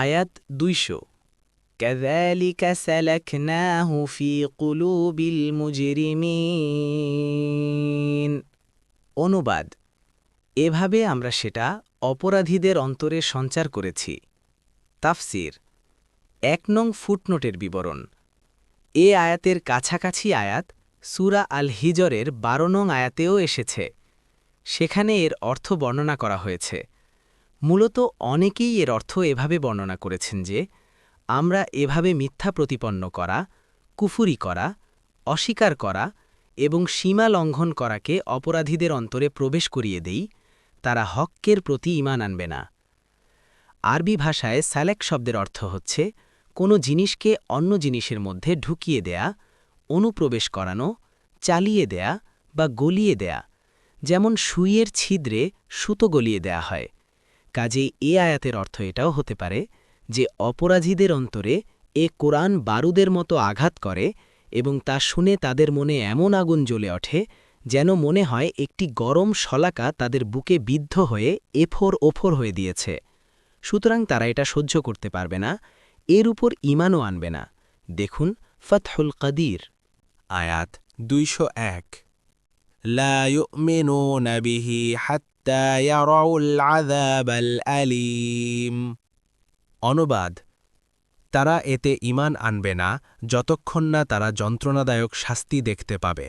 আয়াত ২০০ কাযালিকা সালাকনাহু ফি কুলুবিল মুজরিমিন। অনুবাদ: এভাবে আমরা সেটা অপরাধীদের অন্তরে সঞ্চার করেছি। তাফসির: ১ নং ফুটনোটের বিবরণ। এ আয়াতের কাছাকাছি আয়াত সূরা আল হিজরের ১২ নং আয়াতেও এসেছে। সেখানে এর অর্থ বর্ণনা করা হয়েছে। মূলত অনেকেই এর অর্থ এভাবে বর্ণনা করেছেন যে, আমরা এভাবে মিথ্যা প্রতিপন্ন করা, কুফুরি করা, অস্বীকার করা এবং সীমা লঙ্ঘন করাকে অপরাধীদের অন্তরে প্রবেশ করিয়ে দেই, তারা হক্কের প্রতি ঈমান আনবে না। আরবি ভাষায় সালেক শব্দের অর্থ হচ্ছে কোনো জিনিসকে অন্য জিনিসের মধ্যে ঢুকিয়ে দেয়া, অনুপ্রবেশ করানো, চালিয়ে দেয়া বা গলিয়ে দেয়া, যেমন সুইয়ের ছিদ্রে সুতো গলিয়ে দেয়া হয়। কাজেই এ আয়াতের অর্থ এটাও হতে পারে যে অপরাধীদের অন্তরে এ কোরআন বারুদের মতো আঘাত করে এবং তা শুনে তাদের মনে এমন আগুন জ্বলে ওঠে যেন মনে হয় একটি গরম শলাকা তাদের বুকে বিদ্ধ হয়ে এফোর ওফোর হয়ে দিয়েছে। সুতরাং তারা এটা সহ্য করতে পারবে না, এর উপর ঈমানও আনবে না। দেখুন ফাতহুল কাদির। আয়াত ২০১ লা ইউমিনুনা বিহি হাত্তা ইয়ারাউল আযাবাল আলীম। অনুবাদ: তারা এতে ঈমান আনবে না যতক্ষণ না তারা যন্ত্রণাদায়ক শাস্তি দেখতে পাবে।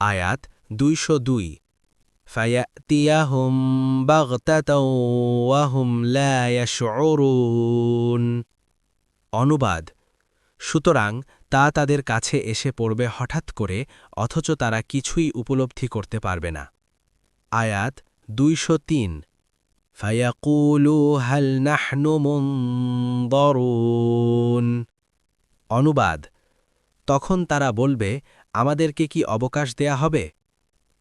আয়াত ২০২ ফায়াতিয়াহুম বাগতাতাও ওয়া হুম লা ইয়াশউরুন। অনুবাদ: সুতরাং তা তাদের কাছে এসে পড়বে হঠাৎ করে, অথচ তারা কিছুই উপলব্ধি করতে পারবে না। আয়াত ২০৩ ফায়াকুলু হাল নাহনু মুনযারুন। অনুবাদ: তখন তারা বলবে, আমাদেরকে কি অবকাশ দেয়া হবে?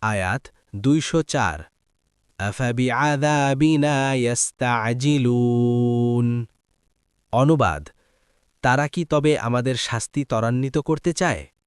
আয়াত ২০৪ আফাবিআযাবিনা ইস্তা'জিলুন। অনুবাদ: তারা কি তবে আমাদের শাস্তি ত্বরান্বিত করতে চায়?